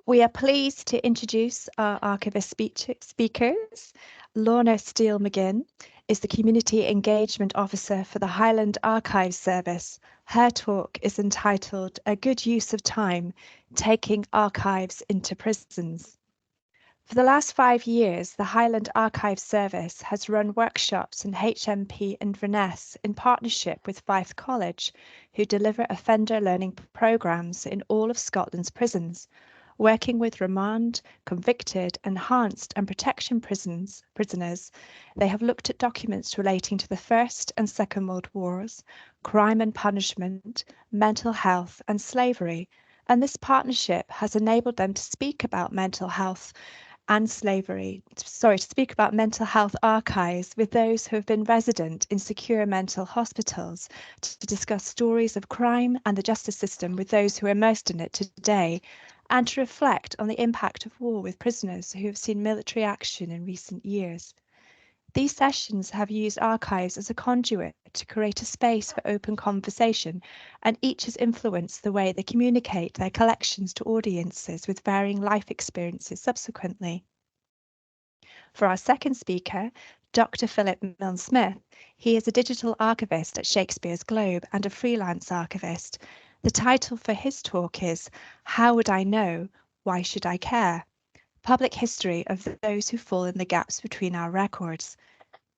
We are pleased to introduce our archivist speakers. Lorna Steele-McGinn is the Community Engagement Officer for the Highland Archives Service. Her talk is entitled A Good Use of Time, Taking Archives into Prisons. For the last 5 years, the Highland Archives Service has run workshops in HMP Inverness in partnership with Fife College, who deliver offender learning programmes in all of Scotland's prisons. Working with remand, convicted, enhanced and protection prisoners, they have looked at documents relating to the First and Second World Wars, crime and punishment, mental health and slavery, and this partnership has enabled them to speak about mental health and slavery, to speak about mental health archives with those who have been resident in secure mental hospitals, to discuss stories of crime and the justice system with those who are immersed in it today, and to reflect on the impact of war with prisoners who have seen military action in recent years. These sessions have used archives as a conduit to create a space for open conversation, and each has influenced the way they communicate their collections to audiences with varying life experiences subsequently. For our second speaker, Dr. Philip Milne-Smith, he is a digital archivist at Shakespeare's Globe and a freelance archivist. The title for his talk is How Would I Know? Why Should I Care? Public History of Those Who Fall in the Gaps Between Our Records.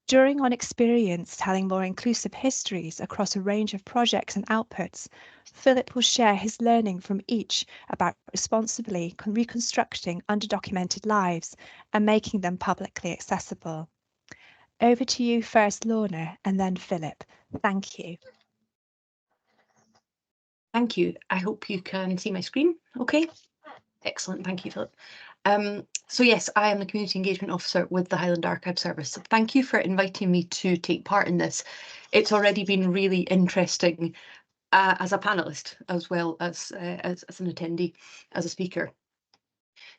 Drawing on experience telling more inclusive histories across a range of projects and outputs, Philip will share his learning from each about responsibly reconstructing underdocumented lives and making them publicly accessible. Over to you first, Lorna, and then Philip. Thank you. Thank you. I hope you can see my screen. Okay. Excellent. Thank you, Philip. So yes, I am the Community Engagement Officer with the Highland Archives Service. So thank you for inviting me to take part in this. It's already been really interesting as a panelist, as well as an attendee, as a speaker.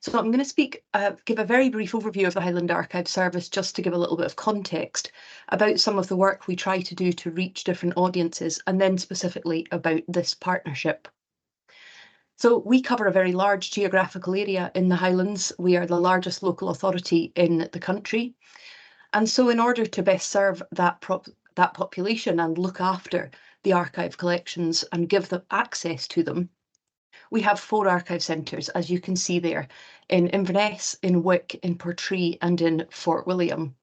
So I'm going to give a very brief overview of the Highland Archives Service, just to give a little bit of context about some of the work we try to do to reach different audiences, and then specifically about this partnership. So we cover a very large geographical area in the Highlands. We are the largest local authority in the country. And so in order to best serve that population and look after the archive collections and give them access to them, we have 4 archive centres, as you can see there, in Inverness, in Wick, in Portree and in Fort William.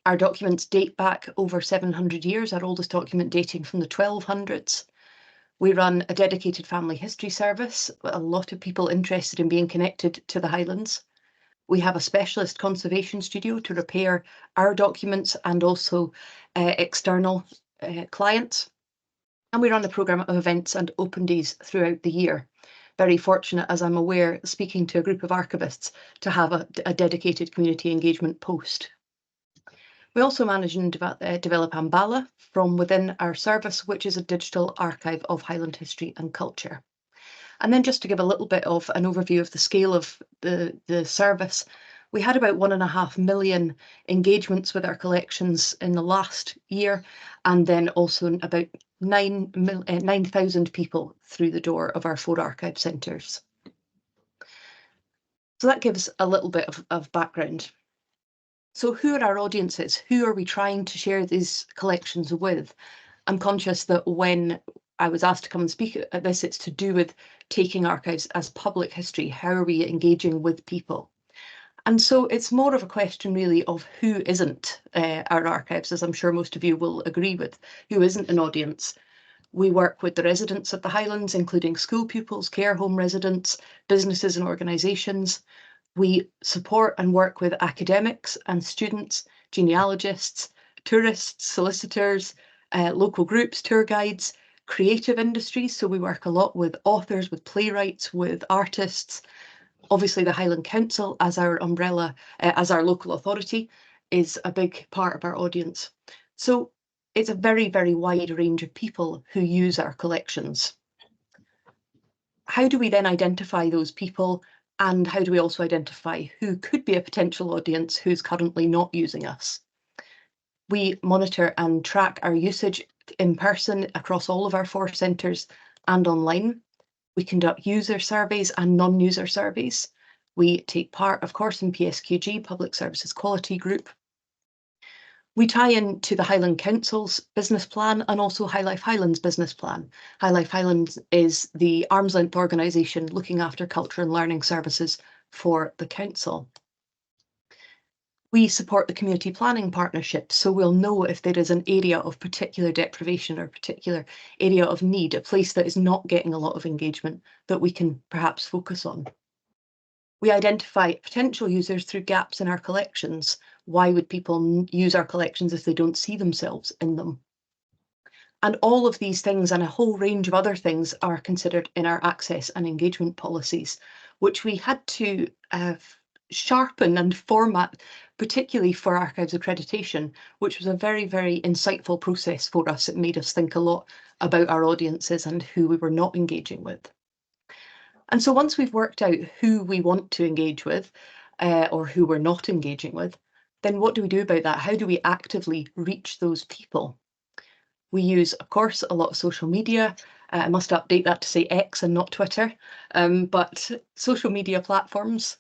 Our documents date back over 700 years, our oldest document dating from the 1200s. We run a dedicated family history service, a lot of people interested in being connected to the Highlands. We have a specialist conservation studio to repair our documents and also external clients. And we run a programme of events and open days throughout the year. Very fortunate, as I'm aware, speaking to a group of archivists, to have a dedicated community engagement post. We also manage and develop Ambala from within our service, which is a digital archive of Highland history and culture. And then just to give a little bit of an overview of the scale of the service, we had about 1.5 million engagements with our collections in the last year, and then also about 9,000 people through the door of our 4 archive centres. So that gives a little bit of background. So who are our audiences? Who are we trying to share these collections with? I'm conscious that when I was asked to come and speak at this, it's to do with taking archives as public history. How are we engaging with people? And so it's more of a question really of who isn't our archives, as I'm sure most of you will agree with, who isn't an audience. We work with the residents of the Highlands, including school pupils, care home residents, businesses and organisations. We support and work with academics and students, genealogists, tourists, solicitors, local groups, tour guides, creative industries. So we work a lot with authors, with playwrights, with artists. Obviously, the Highland Council, as our umbrella, as our local authority, is a big part of our audience. So it's a very, very wide range of people who use our collections. How do we then identify those people? And how do we also identify who could be a potential audience who's currently not using us? We monitor and track our usage in person across all of our 4 centres and online. We conduct user surveys and non-user surveys. We take part, of course, in PSQG, Public Services Quality Group. We tie into the Highland Council's business plan and also High Life Highlands business plan. High Life Highlands is the arm's length organisation looking after culture and learning services for the council. We support the community planning partnership, so we'll know if there is an area of particular deprivation or particular area of need, a place that is not getting a lot of engagement that we can perhaps focus on. We identify potential users through gaps in our collections. Why would people use our collections if they don't see themselves in them? And all of these things and a whole range of other things are considered in our access and engagement policies, which we had to sharpen and format, particularly for archives accreditation, which was a very, very insightful process for us. It made us think a lot about our audiences and who we were not engaging with. And so once we've worked out who we want to engage with or who we're not engaging with, then what do we do about that? How do we actively reach those people? We use, of course, a lot of social media. I must update that to say X and not Twitter, but social media platforms.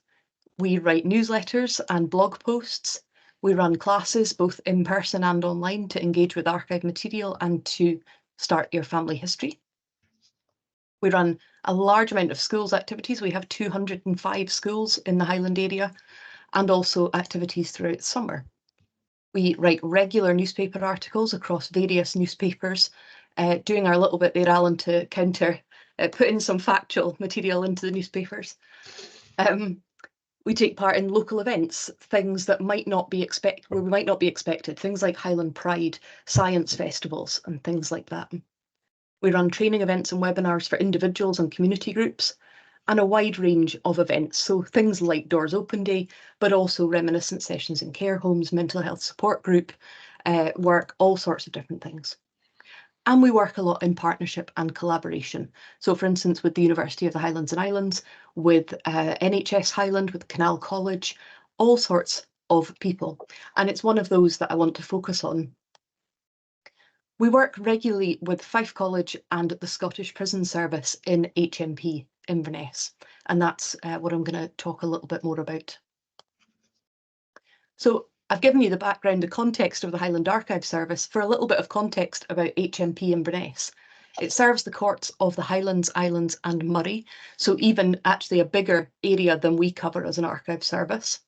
We write newsletters and blog posts. We run classes, both in person and online, to engage with archive material and to start your family history. We run a large amount of schools activities. We have 205 schools in the Highland area, and also activities throughout the summer. We write regular newspaper articles across various newspapers, doing our little bit there, Alan, to counter, putting some factual material into the newspapers. We take part in local events, things that might not be expected, things like Highland Pride, science festivals, and things like that. We run training events and webinars for individuals and community groups, and a wide range of events. So things like Doors Open Day, but also reminiscence sessions in care homes, mental health support group work, all sorts of different things. And we work a lot in partnership and collaboration. So for instance, with the University of the Highlands and Islands, with NHS Highland, with Canal College, all sorts of people. And it's one of those that I want to focus on. We work regularly with Fife College and the Scottish Prison Service in HMP Inverness. And that's what I'm going to talk a little bit more about. So I've given you the background, the context of the Highland Archive Service. For a little bit of context about HMP Inverness, it serves the courts of the Highlands, Islands and Moray, so even actually a bigger area than we cover as an archive service.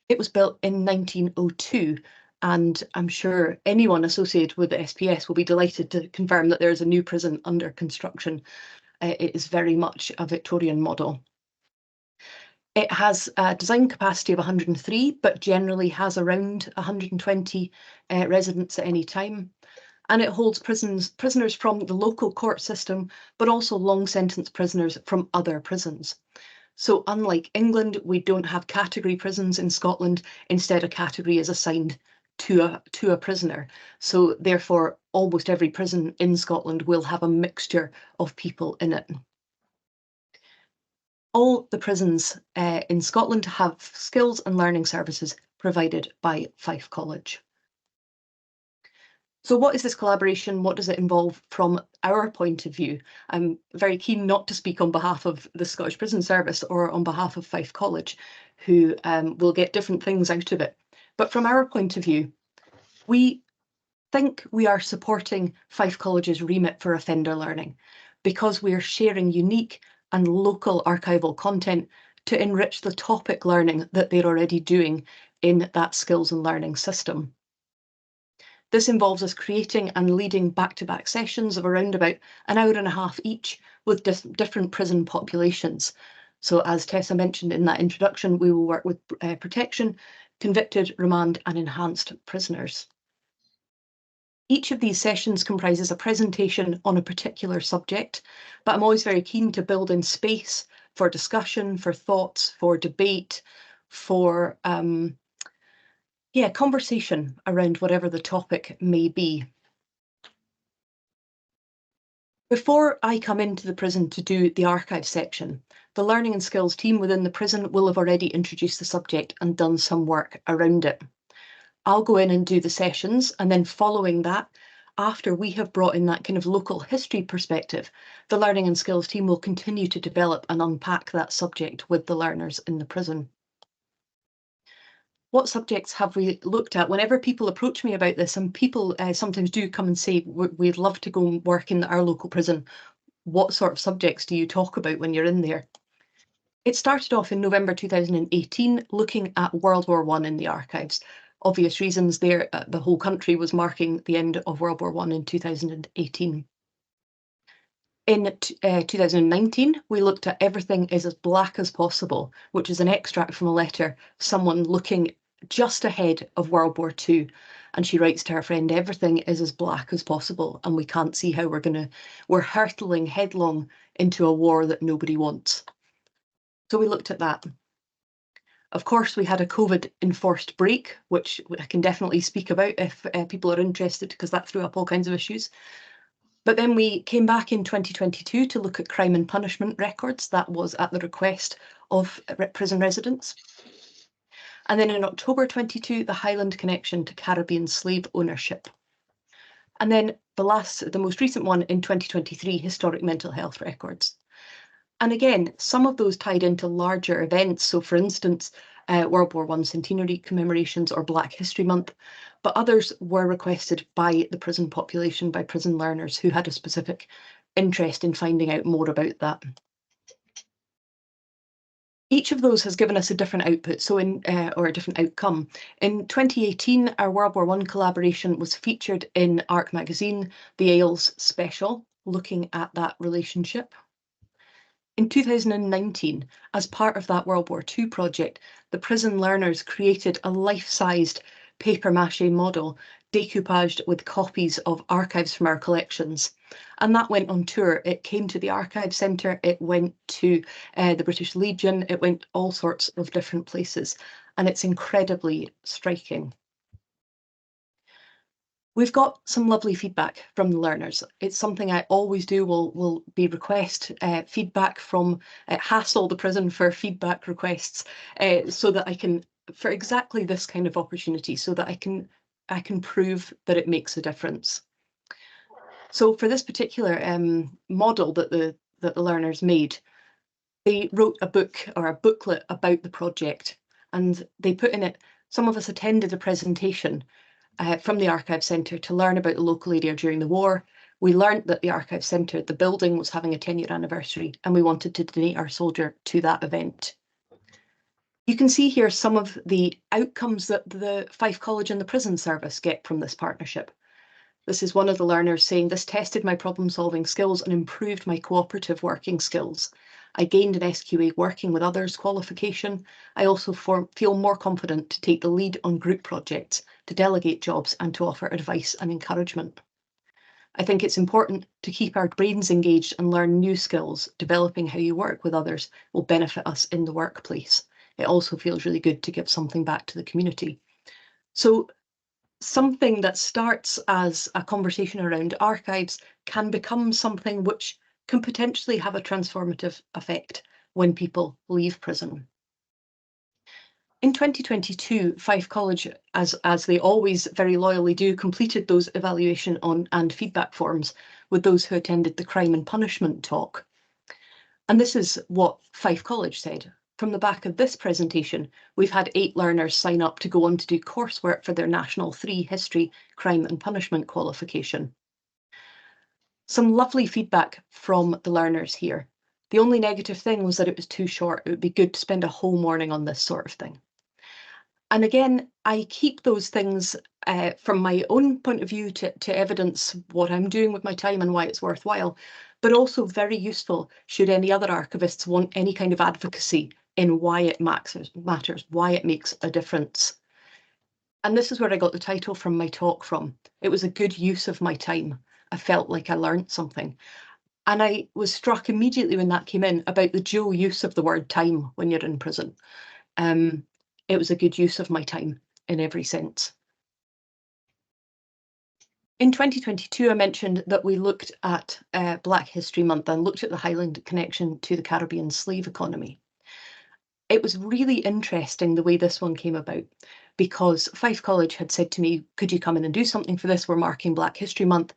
It was built in 1902, and I'm sure anyone associated with the SPS will be delighted to confirm that there is a new prison under construction. It is very much a Victorian model. It has a design capacity of 103, but generally has around 120 residents at any time. And it holds prisoners from the local court system, but also long sentence prisoners from other prisons. So unlike England, we don't have category prisons in Scotland. Instead, a category is assigned to a prisoner. So therefore, almost every prison in Scotland will have a mixture of people in it. All the prisons in Scotland have skills and learning services provided by Fife College. So what is this collaboration? What does it involve from our point of view? I'm very keen not to speak on behalf of the Scottish Prison Service or on behalf of Fife College, who will get different things out of it. But from our point of view, we think we are supporting Fife College's remit for offender learning because we are sharing unique and local archival content to enrich the topic learning that they're already doing in that skills and learning system. This involves us creating and leading back-to-back sessions of around about an hour and a half each with different prison populations. So as Tessa mentioned in that introduction, we will work with protection, convicted, remand and enhanced prisoners. Each of these sessions comprises a presentation on a particular subject, but I'm always very keen to build in space for discussion, for thoughts, for debate, for conversation around whatever the topic may be. Before I come into the prison to do the archive section, the learning and skills team within the prison will have already introduced the subject and done some work around it. I'll go in and do the sessions, and then following that, after we have brought in that kind of local history perspective, the Learning and Skills team will continue to develop and unpack that subject with the learners in the prison. What subjects have we looked at? Whenever people approach me about this, and people sometimes do come and say, we'd love to go and work in our local prison, what sort of subjects do you talk about when you're in there? It started off in November 2018, looking at World War I in the archives. Obvious reasons there, the whole country was marking the end of World War I in 2018. In 2019, we looked at Everything is as Black as Possible, which is an extract from a letter, someone looking just ahead of World War II. And she writes to her friend, everything is as black as possible, and we can't see how we're hurtling headlong into a war that nobody wants. So we looked at that. Of course, we had a COVID enforced break, which I can definitely speak about if people are interested, because that threw up all kinds of issues. But then we came back in 2022 to look at crime and punishment records. That was at the request of prison residents. And then in October 22, the Highland connection to Caribbean slave ownership. And then the most recent one in 2023, historic mental health records. And again, some of those tied into larger events. So for instance, World War I centenary commemorations or Black History Month, but others were requested by the prison population, by prison learners who had a specific interest in finding out more about that. Each of those has given us a different output, or a different outcome. In 2018, our World War I collaboration was featured in ARC magazine, the ALES special, looking at that relationship. In 2019, as part of that World War II project, the prison learners created a life-sized paper mache model decoupaged with copies of archives from our collections. And that went on tour. It came to the Archive Centre, it went to the British Legion, it went all sorts of different places, and it's incredibly striking. We've got some lovely feedback from the learners. It's something I always do, will be request feedback from, hassle the prison for feedback requests so that I can, for exactly this kind of opportunity, so that I can prove that it makes a difference. So for this particular model that the learners made, they wrote a book or a booklet about the project, and they put in it, some of us attended a presentation from the Archive Centre to learn about the local area during the war. We learned that the Archive Centre, the building, was having a 10-year anniversary, and we wanted to donate our soldier to that event. You can see here some of the outcomes that the Fife College and the Prison Service get from this partnership. This is one of the learners saying, this tested my problem-solving skills and improved my cooperative working skills. I gained an SQA working with others qualification. I also feel more confident to take the lead on group projects, to delegate jobs and to offer advice and encouragement. I think it's important to keep our brains engaged and learn new skills. Developing how you work with others will benefit us in the workplace. It also feels really good to give something back to the community. So something that starts as a conversation around archives can become something which can potentially have a transformative effect when people leave prison. In 2022, Fife College, as they always very loyally do, completed those evaluation and feedback forms with those who attended the crime and punishment talk. And this is what Fife College said. From the back of this presentation, we've had 8 learners sign up to go on to do coursework for their National 3 History, Crime and Punishment qualification. Some lovely feedback from the learners here. The only negative thing was that it was too short. It would be good to spend a whole morning on this sort of thing. And again, I keep those things from my own point of view to evidence what I'm doing with my time and why it's worthwhile, but also very useful should any other archivists want any kind of advocacy in why it matters, why it makes a difference. And this is where I got the title from my talk from. It was a good use of my time. I felt like I learned something. And I was struck immediately when that came in about the dual use of the word time when you're in prison. It was a good use of my time in every sense. In 2022, I mentioned that we looked at Black History Month and looked at the Highland connection to the Caribbean slave economy. it was really interesting the way this one came about, because Fife College had said to me, could you come in and do something for this? We're marking Black History Month.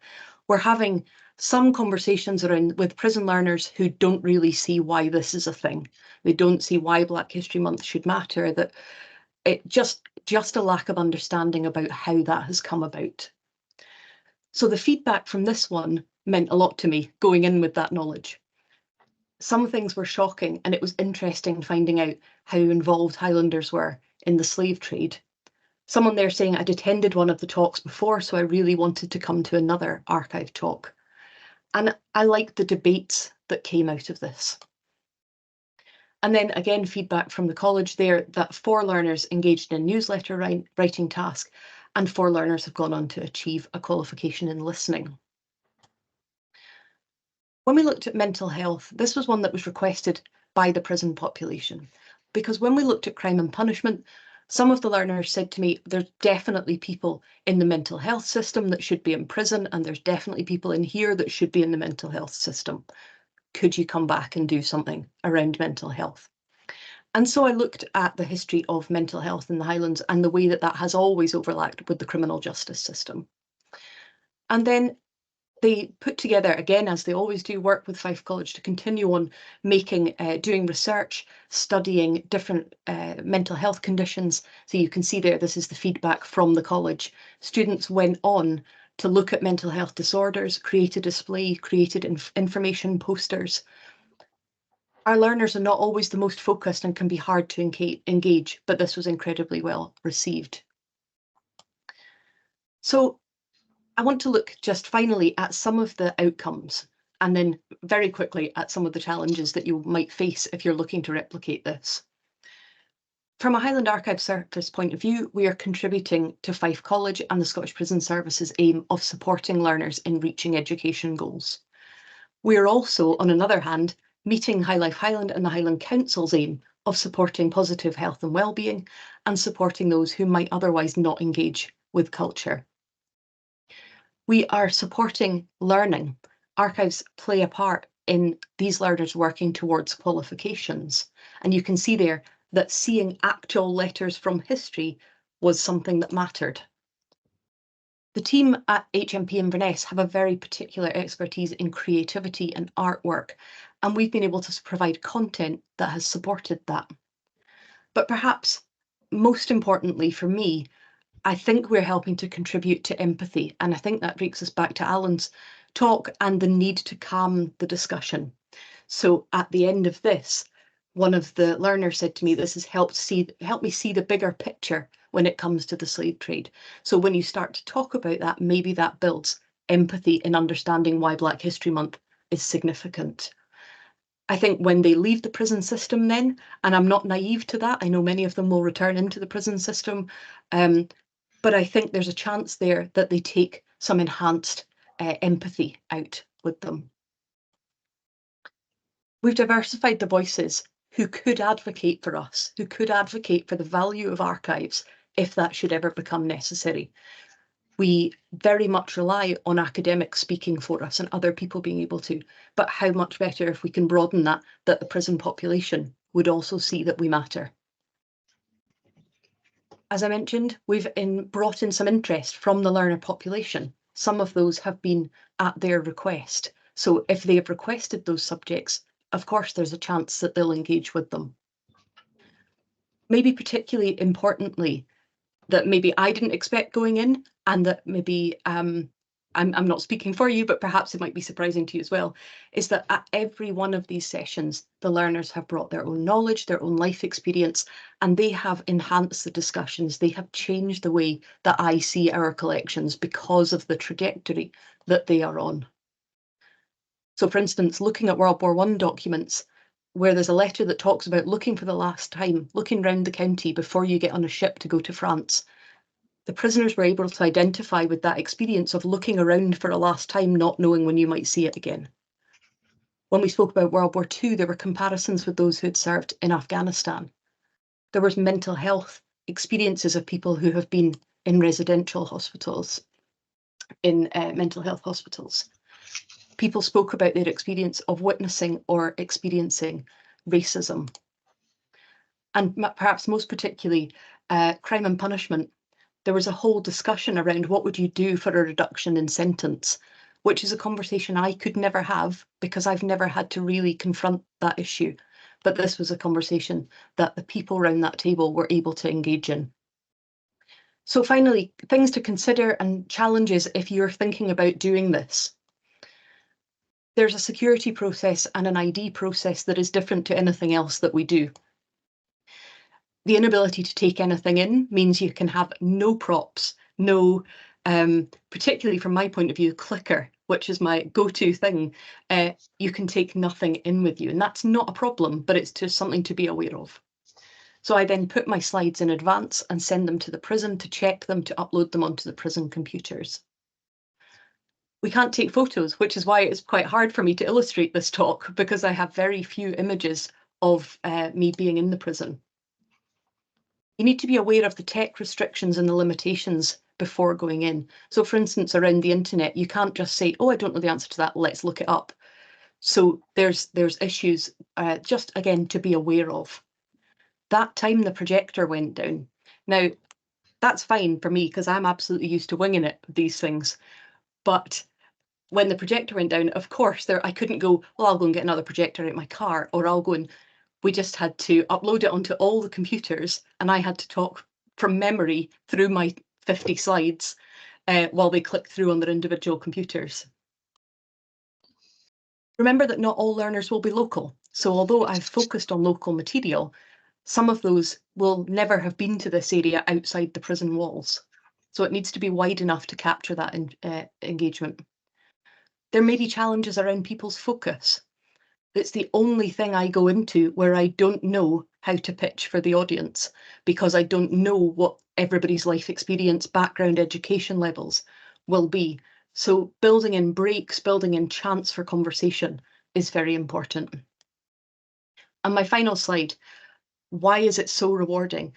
We're having some conversations around with prison learners who don't really see why this is a thing. They don't see why Black History Month should matter, that it just a lack of understanding about how that has come about. So the feedback from this one meant a lot to me, going in with that knowledge. Some things were shocking, and it was interesting finding out how involved Highlanders were in the slave trade. Someone there saying I'd attended one of the talks before, so I really wanted to come to another archive talk. And I liked the debates that came out of this. And then again, feedback from the college there that 4 learners engaged in a newsletter writing task, and 4 learners have gone on to achieve a qualification in listening. When we looked at mental health, this was one that was requested by the prison population, because when we looked at crime and punishment, some of the learners said to me, there's definitely people in the mental health system that should be in prison, and there's definitely people in here that should be in the mental health system. Could you come back and do something around mental health? And so I looked at the history of mental health in the Highlands and the way that that has always overlapped with the criminal justice system. And then they put together, again, as they always do, work with Fife College to continue on doing research, studying different mental health conditions. So you can see there, this is the feedback from the college. Students went on to look at mental health disorders, create a display, created information posters. Our learners are not always the most focused and can be hard to engage, but this was incredibly well received. So I want to look just finally at some of the outcomes, and then very quickly at some of the challenges that you might face if you're looking to replicate this. From a Highland Archive Service point of view, we are contributing to Fife College and the Scottish Prison Service's aim of supporting learners in reaching education goals. We are also, on another hand, meeting High Life Highland and the Highland Council's aim of supporting positive health and well-being and supporting those who might otherwise not engage with culture. We are supporting learning. Archives play a part in these learners working towards qualifications. And you can see there that seeing actual letters from history was something that mattered. The team at HMP Inverness have a very particular expertise in creativity and artwork, and we've been able to provide content that has supported that. But perhaps most importantly for me, I think we're helping to contribute to empathy, and I think that brings us back to Alan's talk and the need to calm the discussion. So at the end of this, one of the learners said to me, this has helped me see the bigger picture when it comes to the slave trade. So when you start to talk about that, maybe that builds empathy in understanding why Black History Month is significant. I think when they leave the prison system then, and I'm not naive to that, I know many of them will return into the prison system, but I think there's a chance there that they take some enhanced empathy out with them. We've diversified the voices who could advocate for us, who could advocate for the value of archives if that should ever become necessary. We very much rely on academics speaking for us and other people being able to, but how much better if we can broaden that the prison population would also see that we matter. As I mentioned, we've brought in some interest from the learner population. Some of those have been at their request. So if they have requested those subjects, of course, there's a chance that they'll engage with them. Maybe particularly importantly, that maybe I didn't expect going in, and that maybe I'm not speaking for you, but perhaps it might be surprising to you as well, is that at every one of these sessions, the learners have brought their own knowledge, their own life experience, and they have enhanced the discussions. They have changed the way that I see our collections because of the trajectory that they are on. So for instance, looking at World War I documents, where there's a letter that talks about looking for the last time, looking round the county before you get on a ship to go to France. The prisoners were able to identify with that experience of looking around for a last time, not knowing when you might see it again. When we spoke about World War II, there were comparisons with those who had served in Afghanistan. There was mental health experiences of people who have been in residential hospitals, in mental health hospitals. People spoke about their experience of witnessing or experiencing racism. and perhaps most particularly crime and punishment. There was a whole discussion around what would you do for a reduction in sentence, which is a conversation I could never have because I've never had to really confront that issue. But this was a conversation that the people around that table were able to engage in. So finally, things to consider and challenges if you're thinking about doing this. There's a security process and an ID process that is different to anything else that we do. The inability to take anything in means you can have no props, no, particularly from my point of view, clicker, which is my go-to thing. You can take nothing in with you, and that's not a problem, but it's just something to be aware of. So I then put my slides in advance and send them to the prison to check them, to upload them onto the prison computers. We can't take photos, which is why it's quite hard for me to illustrate this talk, because I have very few images of me being in the prison. You need to be aware of the tech restrictions and the limitations before going in. So for instance, around the internet, you can't just say, oh, I don't know the answer to that, let's look it up. So there's issues just, again, to be aware of. That time the projector went down. Now, that's fine for me because I'm absolutely used to winging it with these things. But when the projector went down, of course, I couldn't go, well, I'll go and get another projector out my car, or I'll go and, we just had to upload it onto all the computers, and I had to talk from memory through my 50 slides while they clicked through on their individual computers. Remember that not all learners will be local. So although I've focused on local material, some of those will never have been to this area outside the prison walls. So it needs to be wide enough to capture that engagement. There may be challenges around people's focus. It's the only thing I go into where I don't know how to pitch for the audience because I don't know what everybody's life experience, background, education levels will be. So building in breaks, building in chance for conversation is very important. And my final slide, why is it so rewarding?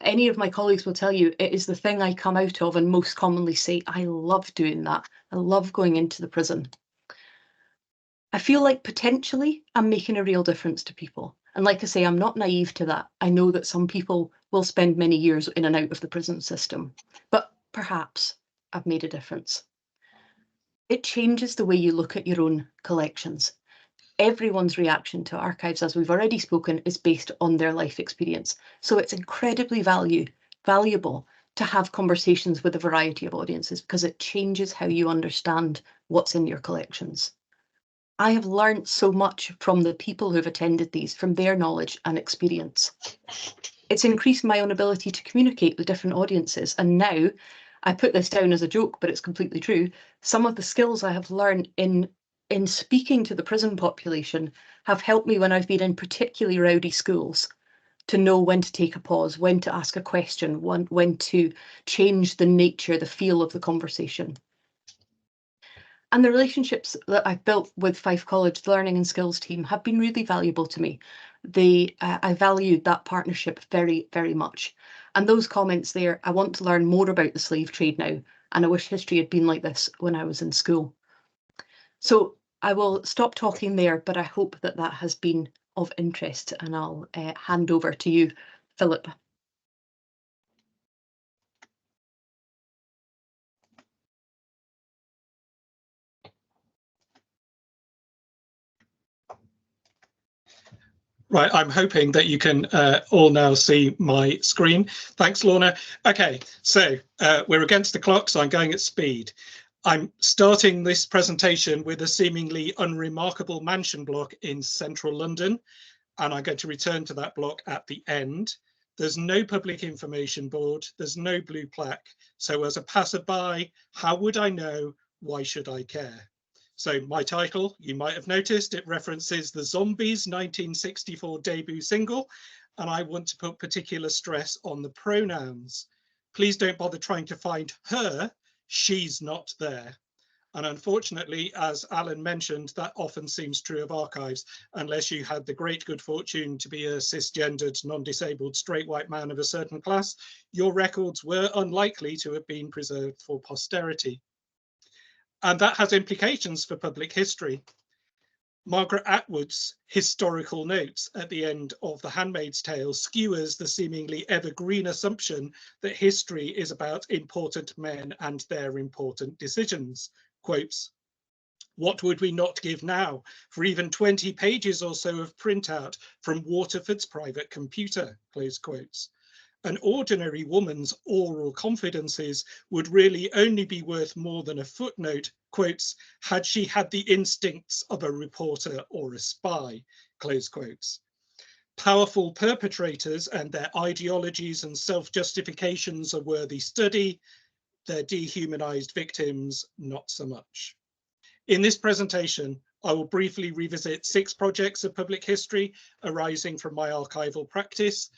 Any of my colleagues will tell you it is the thing I come out of and most commonly say, I love doing that. I love going into the prison. I feel like potentially I'm making a real difference to people. And like I say, I'm not naive to that. I know that some people will spend many years in and out of the prison system, but perhaps I've made a difference. It changes the way you look at your own collections. Everyone's reaction to archives, as we've already spoken, is based on their life experience. So it's incredibly valuable to have conversations with a variety of audiences because it changes how you understand what's in your collections. I have learned so much from the people who've attended these, from their knowledge and experience. It's increased my own ability to communicate with different audiences. And now, I put this down as a joke, but it's completely true. Some of the skills I have learned in speaking to the prison population have helped me when I've been in particularly rowdy schools to know when to take a pause, when to ask a question, when to change the nature, the feel of the conversation. And the relationships that I've built with Fife College, the Learning and Skills team, have been really valuable to me. I valued that partnership very, very much. And those comments there, I want to learn more about the slave trade now, and I wish history had been like this when I was in school. So I will stop talking there, but I hope that that has been of interest, and I'll hand over to you, Philip. Right, I'm hoping that you can all now see my screen. Thanks, Lorna. Okay, so we're against the clock, so I'm going at speed. I'm starting this presentation with a seemingly unremarkable mansion block in central London, and I'm going to return to that block at the end. There's no public information board, there's no blue plaque. So as a passerby, how would I know? Why should I care? So my title, you might have noticed, it references the Zombies 1964 debut single, and I want to put particular stress on the pronouns. Please don't bother trying to find her, she's not there. And unfortunately, as Alan mentioned, that often seems true of archives, unless you had the great good fortune to be a cisgendered, non-disabled, straight white man of a certain class, your records were unlikely to have been preserved for posterity. And that has implications for public history. Margaret Atwood's historical notes at the end of The Handmaid's Tale skewers the seemingly evergreen assumption that history is about important men and their important decisions. Quotes, "What would we not give now for even 20 pages or so of printout from Waterford's private computer?" Close quotes. An ordinary woman's oral confidences would really only be worth more than a footnote, quotes, "had she had the instincts of a reporter or a spy," close quotes. Powerful perpetrators and their ideologies and self-justifications are worthy study. Their dehumanized victims, not so much. In this presentation, I will briefly revisit 6 projects of public history arising from my archival practice,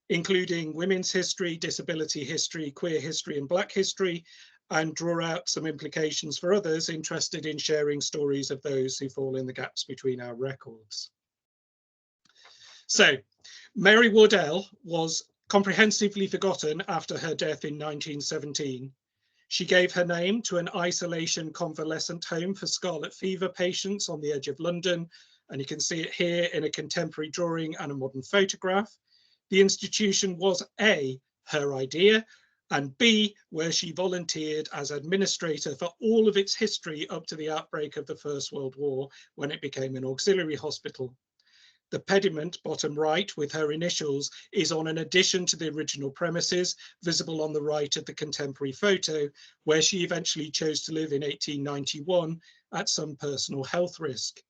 including women's history, disability history, queer history, and Black history, and draw out some implications for others interested in sharing stories of those who fall in the gaps between our records. So, Mary Wardell was comprehensively forgotten after her death in 1917. She gave her name to an isolation convalescent home for scarlet fever patients on the edge of London, and you can see it here in a contemporary drawing and a modern photograph. The institution was A, her idea, and B, where she volunteered as administrator for all of its history up to the outbreak of the First World War, when it became an auxiliary hospital. The pediment, bottom right, with her initials, is on an addition to the original premises, visible on the right of the contemporary photo, where she eventually chose to live in 1891 at some personal health risk.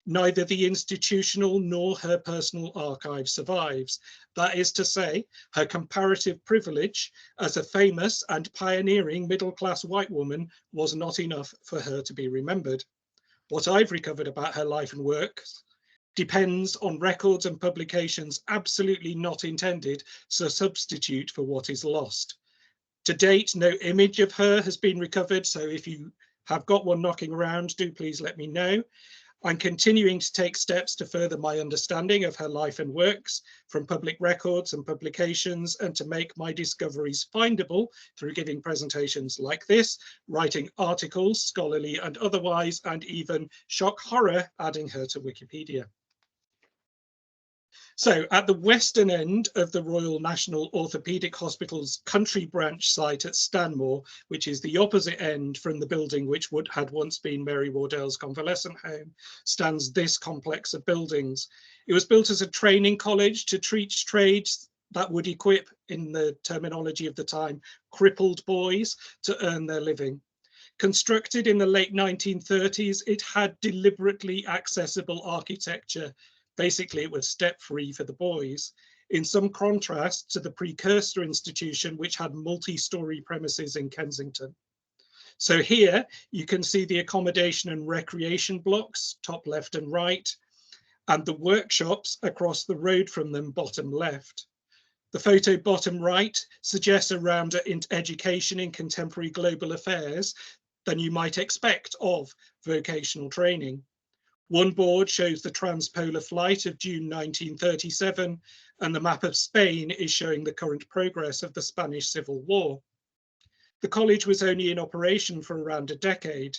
Neither the institutional nor her personal archive survives. That is to say, her comparative privilege as a famous and pioneering middle-class white woman was not enough for her to be remembered. What I've recovered about her life and work depends on records and publications absolutely not intended as a substitute for what is lost. To date, no image of her has been recovered, so if you have got one knocking around, do please let me know. I'm continuing to take steps to further my understanding of her life and works from public records and publications, and to make my discoveries findable through giving presentations like this, writing articles, scholarly and otherwise, and even shock horror, adding her to Wikipedia. So at the western end of the Royal National Orthopaedic Hospital's country branch site at Stanmore, which is the opposite end from the building which had once been Mary Wardell's convalescent home, stands this complex of buildings. It was built as a training college to teach trades that would equip, in the terminology of the time, crippled boys to earn their living. Constructed in the late 1930s, it had deliberately accessible architecture. Basically, it was step-free for the boys, in some contrast to the precursor institution, which had multi-story premises in Kensington. So here you can see the accommodation and recreation blocks, top left and right, and the workshops across the road from them, bottom left. The photo bottom right suggests a rounder education in contemporary global affairs than you might expect of vocational training. One board shows the transpolar flight of June 1937, and the map of Spain is showing the current progress of the Spanish Civil War. The college was only in operation for around a decade.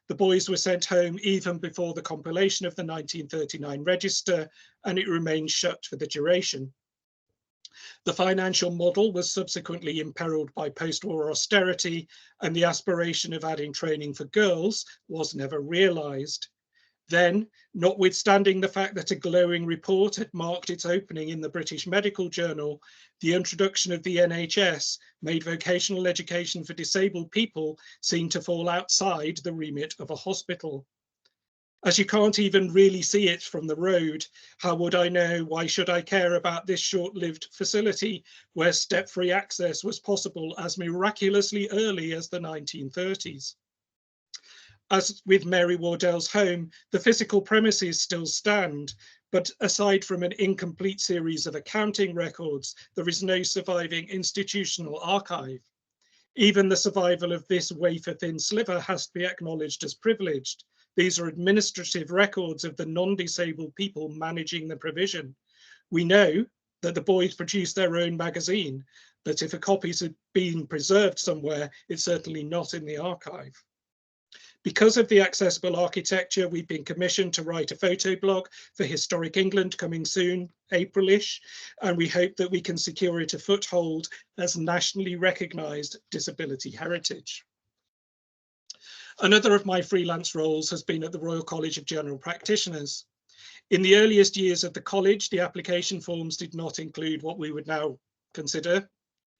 The boys were sent home even before the compilation of the 1939 register, and it remained shut for the duration. The financial model was subsequently imperiled by post-war austerity, and the aspiration of adding training for girls was never realised. Then, notwithstanding the fact that a glowing report had marked its opening in the British Medical Journal, the introduction of the NHS made vocational education for disabled people seem to fall outside the remit of a hospital. As you can't even really see it from the road, how would I know? Why should I care about this short-lived facility where step-free access was possible as miraculously early as the 1930s? As with Mary Wardell's home, the physical premises still stand, but aside from an incomplete series of accounting records, there is no surviving institutional archive. Even the survival of this wafer-thin sliver has to be acknowledged as privileged. These are administrative records of the non-disabled people managing the provision. We know that the boys produced their own magazine, but if a copy had been preserved somewhere, it's certainly not in the archive. Because of the accessible architecture, we've been commissioned to write a photo blog for Historic England coming soon, Aprilish, and we hope that we can secure it a foothold as nationally recognised disability heritage. Another of my freelance roles has been at the Royal College of General Practitioners. In the earliest years of the college, the application forms did not include what we would now consider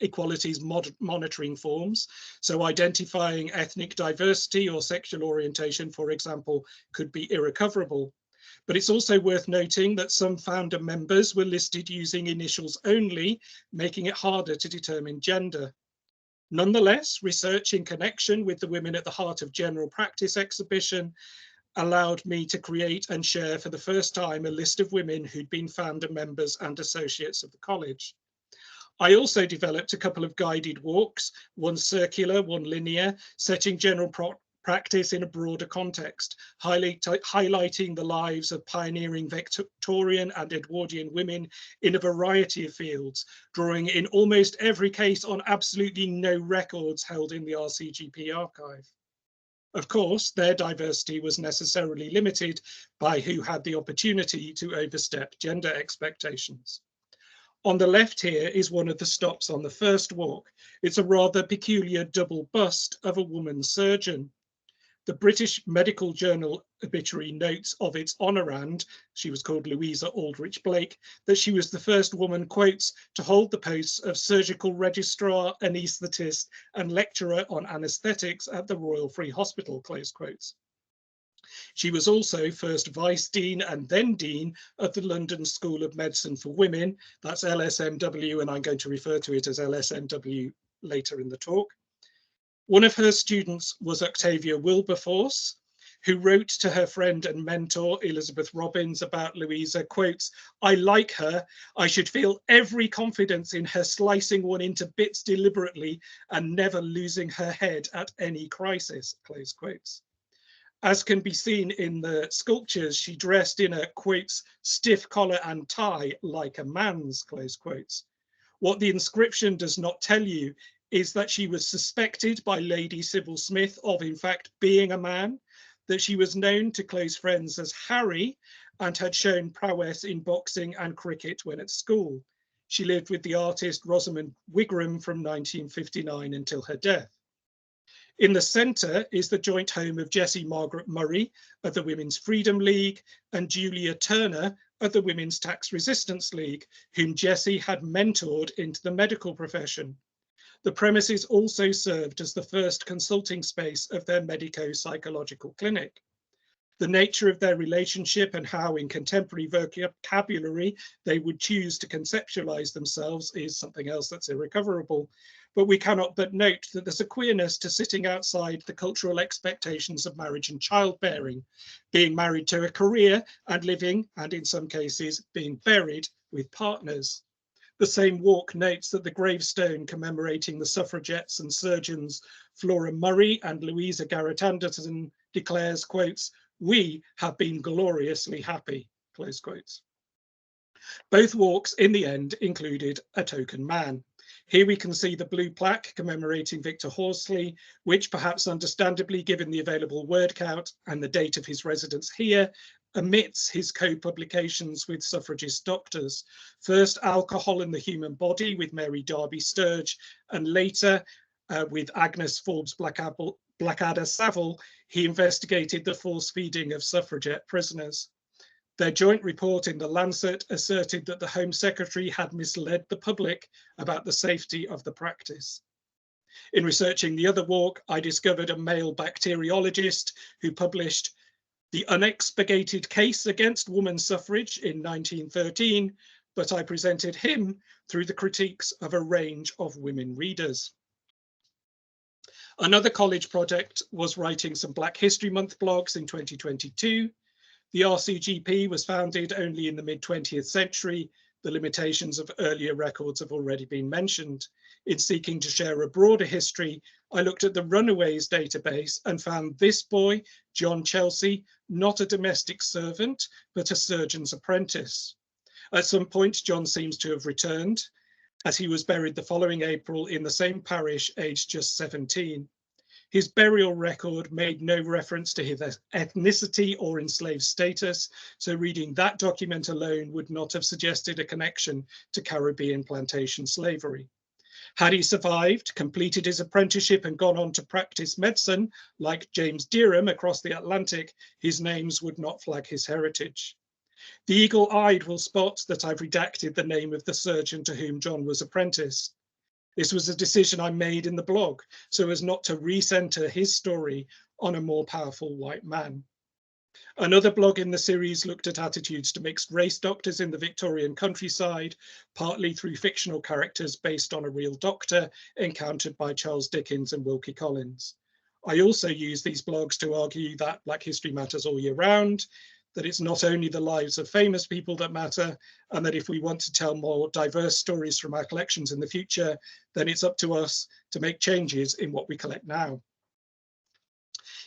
equalities monitoring forms. So identifying ethnic diversity or sexual orientation, for example, could be irrecoverable. But it's also worth noting that some founder members were listed using initials only, making it harder to determine gender. Nonetheless, research in connection with the Women at the Heart of General Practice exhibition allowed me to create and share for the first time a list of women who'd been founder members and associates of the college. I also developed a couple of guided walks, one circular, one linear, setting general practice in a broader context, highlighting the lives of pioneering Victorian and Edwardian women in a variety of fields, drawing in almost every case on absolutely no records held in the RCGP archive. Of course, their diversity was necessarily limited by who had the opportunity to overstep gender expectations. On the left here is one of the stops on the first walk. It's a rather peculiar double bust of a woman surgeon. The British Medical Journal obituary notes of its honourand, she was called Louisa Aldrich Blake, that she was the first woman, quotes, to hold the posts of surgical registrar, anaesthetist and lecturer on anaesthetics at the Royal Free Hospital, close quotes. She was also first Vice Dean and then Dean of the London School of Medicine for Women. That's LSMW, and I'm going to refer to it as LSMW later in the talk. One of her students was Octavia Wilberforce, who wrote to her friend and mentor, Elizabeth Robbins, about Louisa, quotes, "I like her. I should feel every confidence in her slicing one into bits deliberately and never losing her head at any crisis," close quotes. As can be seen in the sculptures, she dressed in a, quotes, "stiff collar and tie like a man's," close quotes. What the inscription does not tell you is that she was suspected by Lady Sybil Smith of, in fact, being a man, that she was known to close friends as Harry and had shown prowess in boxing and cricket when at school. She lived with the artist Rosamond Wigram from 1959 until her death. In the centre is the joint home of Jessie Margaret Murray of the Women's Freedom League and Julia Turner of the Women's Tax Resistance League, whom Jessie had mentored into the medical profession. The premises also served as the first consulting space of their medico-psychological clinic. The nature of their relationship and how in contemporary vocabulary they would choose to conceptualize themselves is something else that's irrecoverable. But we cannot but note that there's a queerness to sitting outside the cultural expectations of marriage and childbearing, being married to a career and living, and in some cases, being buried with partners. The same walk notes that the gravestone commemorating the suffragettes and surgeons Flora Murray and Louisa Garrett Anderson declares, quotes, "We have been gloriously happy," close quotes. Both walks in the end included a token man. Here we can see the blue plaque commemorating Victor Horsley, which perhaps understandably, given the available word count and the date of his residence here, omits his co-publications with suffragist doctors. First, Alcohol in the Human Body with Mary Darby Sturge, and later with Agnes Forbes Blackadder Saville, he investigated the force feeding of suffragette prisoners. Their joint report in the Lancet asserted that the Home Secretary had misled the public about the safety of the practice. In researching the other walk, I discovered a male bacteriologist who published The Unexpurgated Case Against Woman Suffrage in 1913, but I presented him through the critiques of a range of women readers. Another college project was writing some Black History Month blogs in 2022. The RCGP was founded only in the mid-20th century. The limitations of earlier records have already been mentioned. In seeking to share a broader history, I looked at the Runaways database and found this boy, John Chelsea, not a domestic servant, but a surgeon's apprentice. At some point, John seems to have returned, as he was buried the following April in the same parish, aged just 17. His burial record made no reference to his ethnicity or enslaved status, so reading that document alone would not have suggested a connection to Caribbean plantation slavery. Had he survived, completed his apprenticeship and gone on to practice medicine, like James Derham across the Atlantic, his names would not flag his heritage. The eagle-eyed will spot that I've redacted the name of the surgeon to whom John was apprenticed. This was a decision I made in the blog so as not to recenter his story on a more powerful white man. Another blog in the series looked at attitudes to mixed race doctors in the Victorian countryside, partly through fictional characters based on a real doctor encountered by Charles Dickens and Wilkie Collins. I also use these blogs to argue that Black history matters all year round, that it's not only the lives of famous people that matter, and that if we want to tell more diverse stories from our collections in the future, then it's up to us to make changes in what we collect now.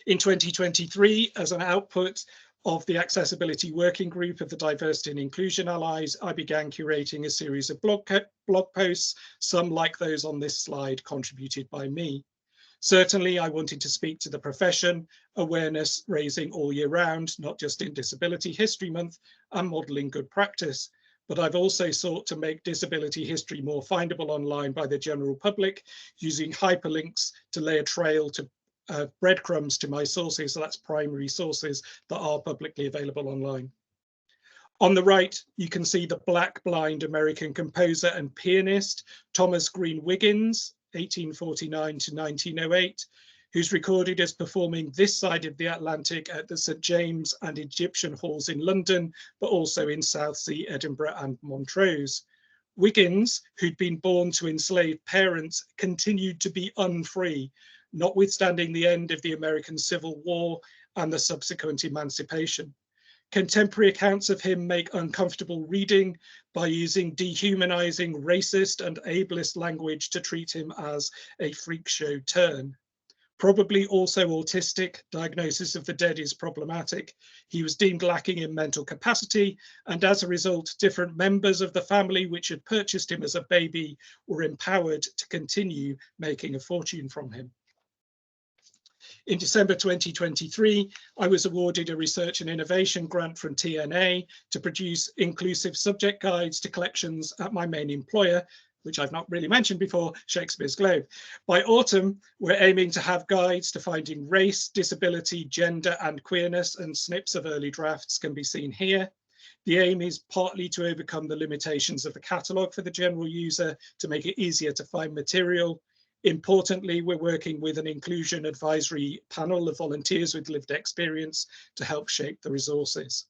In 2023, as an output of the Accessibility Working Group of the Diversity and Inclusion Allies, I began curating a series of blog posts, some like those on this slide contributed by me. Certainly, I wanted to speak to the profession, awareness raising all year round, not just in Disability History Month, and modelling good practice. But I've also sought to make disability history more findable online by the general public, using hyperlinks to lay a trail to breadcrumbs to my sources, so that's primary sources that are publicly available online. On the right, you can see the black blind American composer and pianist, Thomas Green Wiggins, 1849 to 1908, who's recorded as performing this side of the Atlantic at the St. James and Egyptian Halls in London, but also in Southsea, Edinburgh and Montrose. Wiggins, who'd been born to enslaved parents, continued to be unfree, notwithstanding the end of the American Civil War and the subsequent emancipation. Contemporary accounts of him make uncomfortable reading by using dehumanizing, racist and ableist language to treat him as a freak show turn. Probably also autistic, diagnosis of the dead is problematic. He was deemed lacking in mental capacity, and as a result, different members of the family which had purchased him as a baby were empowered to continue making a fortune from him. In December 2023, I was awarded a research and innovation grant from TNA to produce inclusive subject guides to collections at my main employer, which I've not really mentioned before, Shakespeare's Globe. By autumn, we're aiming to have guides to finding race, disability, gender and queerness, and snips of early drafts can be seen here. The aim is partly to overcome the limitations of the catalogue for the general user to make it easier to find material. Importantly, we're working with an inclusion advisory panel of volunteers with lived experience to help shape the resources.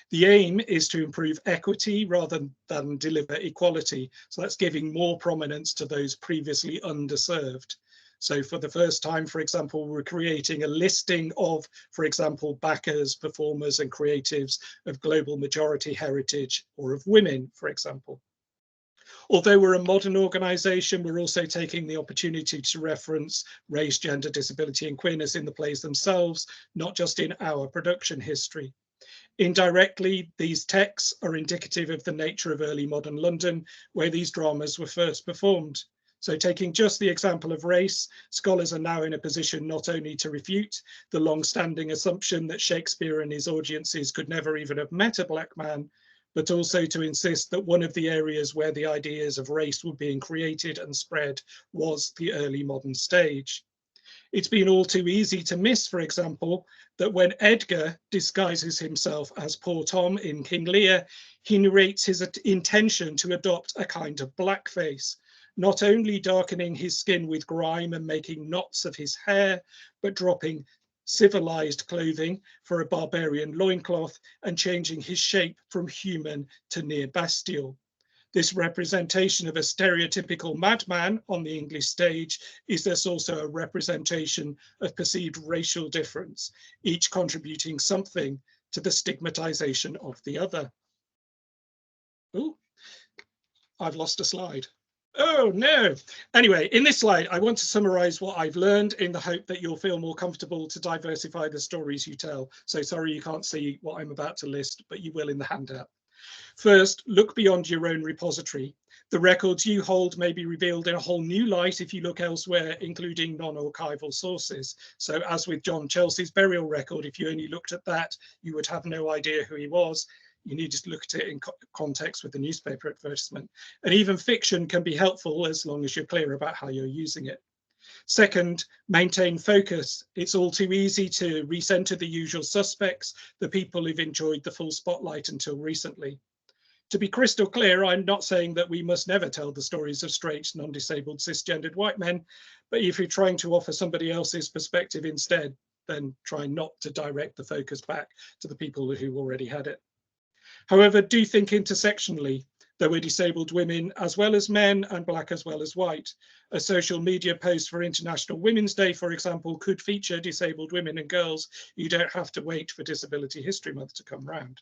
The aim is to improve equity rather than deliver equality. So that's giving more prominence to those previously underserved. So for the first time, for example, we're creating a listing of, for example, backers, performers and creatives of global majority heritage or of women, for example. Although we're a modern organisation, we're also taking the opportunity to reference race, gender, disability and queerness in the plays themselves, not just in our production history. Indirectly, these texts are indicative of the nature of early modern London, where these dramas were first performed. So taking just the example of race, scholars are now in a position not only to refute the long-standing assumption that Shakespeare and his audiences could never even have met a black man, but also to insist that one of the areas where the ideas of race were being created and spread was the early modern stage. It's been all too easy to miss, for example, that when Edgar disguises himself as Poor Tom in King Lear, he narrates his intention to adopt a kind of blackface, not only darkening his skin with grime and making knots of his hair, but dropping civilized clothing for a barbarian loincloth and changing his shape from human to near bestial. This representation of a stereotypical madman on the English stage is thus also a representation of perceived racial difference, each contributing something to the stigmatization of the other. Oh, I've lost a slide. Oh no. Anyway, in this slide, I want to summarize what I've learned in the hope that you'll feel more comfortable to diversify the stories you tell. So sorry you can't see what I'm about to list, but you will in the handout. First, look beyond your own repository. The records you hold may be revealed in a whole new light if you look elsewhere, including non-archival sources. So as with John Chelsea's burial record, if you only looked at that, you would have no idea who he was. You need to look at it in context with the newspaper advertisement. And even fiction can be helpful as long as you're clear about how you're using it. Second, maintain focus. It's all too easy to recenter the usual suspects, the people who've enjoyed the full spotlight until recently. To be crystal clear, I'm not saying that we must never tell the stories of straight, non-disabled, cisgendered white men, but if you're trying to offer somebody else's perspective instead, then try not to direct the focus back to the people who already had it. However, do think intersectionally. There were disabled women as well as men and Black as well as white. A social media post for International Women's Day, for example, could feature disabled women and girls. You don't have to wait for Disability History Month to come round.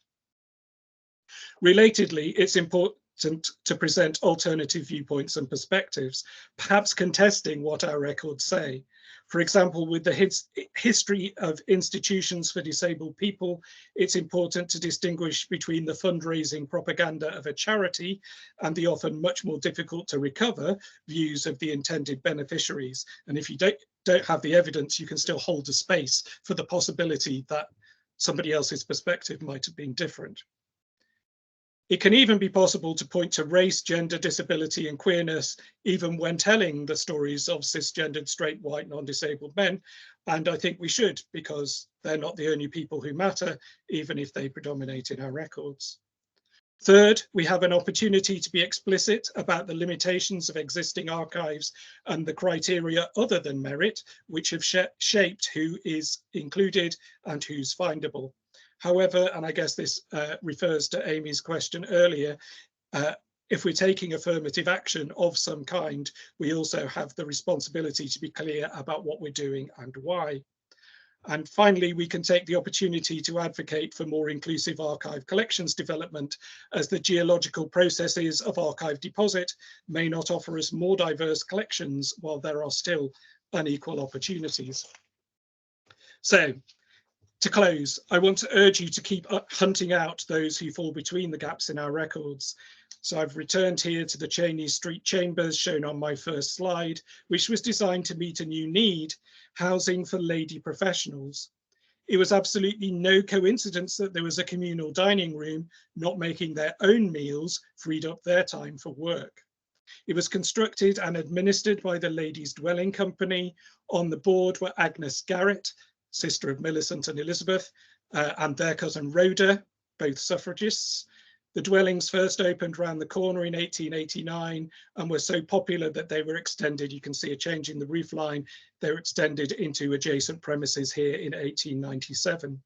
Relatedly, it's important to present alternative viewpoints and perspectives, perhaps contesting what our records say. For example, with the history of institutions for disabled people, it's important to distinguish between the fundraising propaganda of a charity and the often much more difficult to recover views of the intended beneficiaries. And if you don't have the evidence, you can still hold a space for the possibility that somebody else's perspective might have been different. It can even be possible to point to race, gender, disability, and queerness, even when telling the stories of cisgendered, straight, white, non-disabled men. And I think we should, because they're not the only people who matter, even if they predominate in our records. Third, we have an opportunity to be explicit about the limitations of existing archives and the criteria other than merit, which have shaped who is included and who's findable. However, and I guess this refers to Amy's question earlier, if we're taking affirmative action of some kind, we also have the responsibility to be clear about what we're doing and why. And finally, we can take the opportunity to advocate for more inclusive archive collections development, as the geological processes of archive deposit may not offer us more diverse collections while there are still unequal opportunities. So, to close, I want to urge you to keep hunting out those who fall between the gaps in our records. So I've returned here to the Cheney Street Chambers shown on my first slide, which was designed to meet a new need, housing for lady professionals. It was absolutely no coincidence that there was a communal dining room. Not making their own meals freed up their time for work. It was constructed and administered by the Ladies' Dwelling Company. On the board were Agnes Garrett, sister of Millicent and Elizabeth, and their cousin Rhoda, both suffragists. The dwellings first opened round the corner in 1889 and were so popular that they were extended. You can see a change in the roof line. They were extended into adjacent premises here in 1897.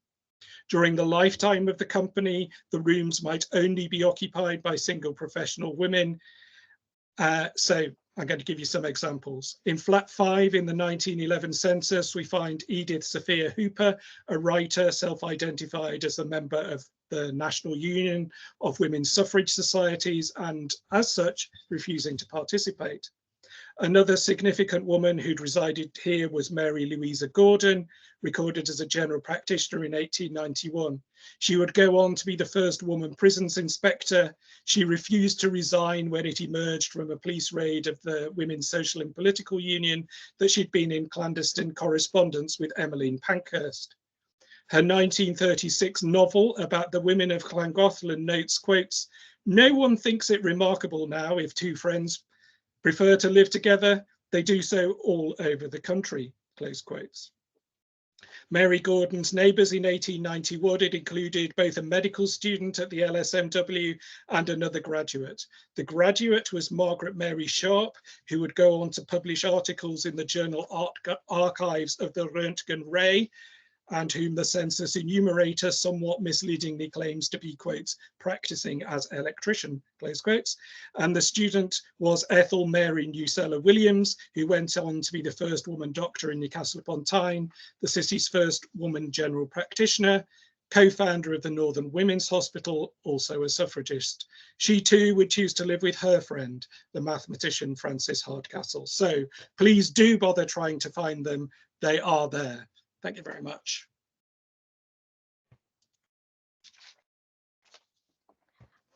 During the lifetime of the company, the rooms might only be occupied by single professional women. So I'm going to give you some examples. In flat 5 in the 1911 census, we find Edith Sophia Hooper, a writer self-identified as a member of the National Union of Women's Suffrage Societies and as such refusing to participate. Another significant woman who'd resided here was Mary Louisa Gordon, recorded as a general practitioner in 1891. She would go on to be the first woman prisons inspector. She refused to resign when it emerged from a police raid of the Women's Social and Political Union that she'd been in clandestine correspondence with Emmeline Pankhurst. Her 1936 novel about the women of Llangollen notes, quotes, "No one thinks it remarkable now if two friends prefer to live together, they do so all over the country," close quotes. Mary Gordon's neighbours in 1891 had included both a medical student at the LSMW and another graduate. The graduate was Margaret Mary Sharp, who would go on to publish articles in the journal Archives of the Röntgen Ray, and whom the census enumerator somewhat misleadingly claims to be, quotes, practicing as electrician, close quotes. And the student was Ethel Mary Newsella Williams, who went on to be the first woman doctor in Newcastle upon Tyne, the city's first woman general practitioner, co-founder of the Northern Women's Hospital, also a suffragist. She too would choose to live with her friend, the mathematician Frances Hardcastle. So please do bother trying to find them. They are there. Thank you very much.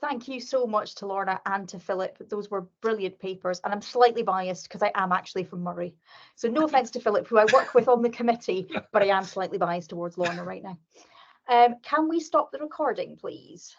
Thank you so much to Lorna and to Philip. Those were brilliant papers, and I'm slightly biased because I am actually from Murray. So no offence to Philip, who I work with on the committee, but I am slightly biased towards Lorna right now. Can we stop the recording, please?